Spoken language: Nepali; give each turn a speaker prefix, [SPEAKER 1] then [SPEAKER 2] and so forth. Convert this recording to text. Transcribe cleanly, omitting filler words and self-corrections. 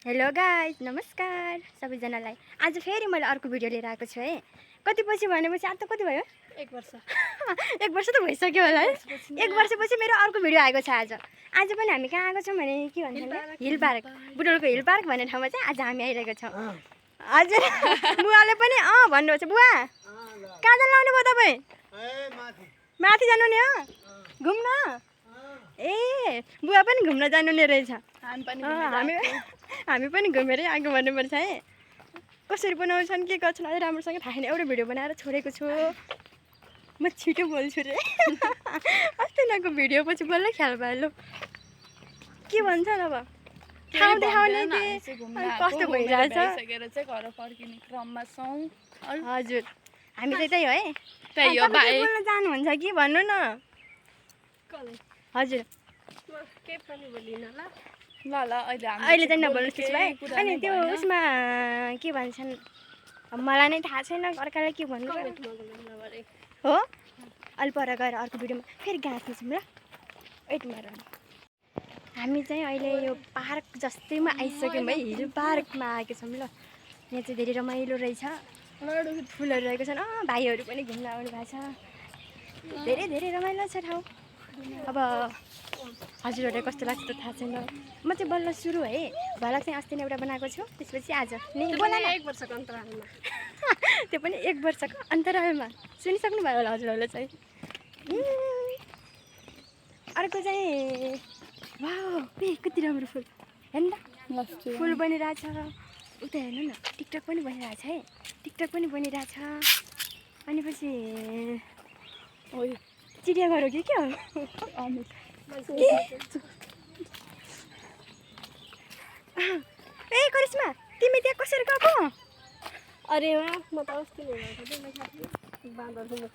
[SPEAKER 1] हेलो गाइज, नमस्कार सबैजनालाई। आज फेरि मैले अर्को भिडियो लिएर आएको छु है। कति पछि भनेपछि आज त कति भयो?
[SPEAKER 2] 1 वर्ष।
[SPEAKER 1] 1 वर्ष त भइसक्यो होला है। 1 वर्षपछि मेरो अर्को भिडियो आएको छ आज। आज पनि हामी कहाँ आएको छौँ भने के भन्छ हिल पार्क, बुटवलको हिल पार्क भन्ने ठाउँमा चाहिँ आज हामी आइरहेको छौँ। हजुर बुवाले पनि भन्नुहुन्छ, बुवा कहाँ जानु लाउनु भयो तपाईँ? माथि जानु नि हो घुम्न। ए बुवा पनि घुम्न जानु नै रहेछ। हामी पनि घुमेरै आएको भन्नुपर्छ है। कसरी बनाउँछन् के गर्छन् अझै राम्रोसँग थाहा छैन। एउटा भिडियो बनाएर छोडेको छु। म छिटो बोल्छु रे। अस्ति नको भिडियो पछि बल्ल ख्याल भयो। के भन्छ अब ठाउँ देखाउने कस्तो भइरहेछ। हजुर हामी चाहिँ त्यही हो है। त्यही हो बाइ बोल्न जानुहुन्छ कि भन्नु न। हजुर
[SPEAKER 2] के पनि बोलिन ल।
[SPEAKER 1] ल अहिले चाहिँ नबोल्नु त्यसो भए। अनि त्यो उसमा के भन्छन् मलाई नै थाहा छैन अर्काले के भन्नु हो। अलि पर गएर अर्को भिडियोमा फेरि गाँच्नु छौँ ल। वेट मार। हामी चाहिँ अहिले यो पार्क जस्तैमा आइसक्यौँ है। हिल पार्कमा आएको छौँ ल। यहाँ चाहिँ धेरै रमाइलो रहेछ। फुलहरू रहेको छन्। भाइहरू पनि घुम्न आउनु भएको छ। धेरै धेरै रमाइलो छ ठाउँ। अब हजुरहरूलाई कस्तो लाग्छ त थाहा छैन। म चाहिँ बल्ल सुरु है। भलक चाहिँ अस्ति नै एउटा बनाएको छु। त्यसपछि आज नि बोला
[SPEAKER 2] 1 वर्षको अन्तरालमा।
[SPEAKER 1] त्यो पनि 1 वर्षको अन्तरालमा सुनिसक्नु भयो होला हजुरहरूले चाहिँ। अर्को चाहिँ वाउ कति राम्रो फुल हेर्नु त। फुल बनिरहेछ उता हेर्नु न। टिकटक पनि बनिरहेछ है। टिकटक पनि बनिरहेछ। अनि पछि चिडियाघर हो कि के हो? ए करिश्मा तिमी त्यहाँ कसरी गएको?
[SPEAKER 2] अरे म त अस्ति नै गएको थिएँ। बाँदरको मुख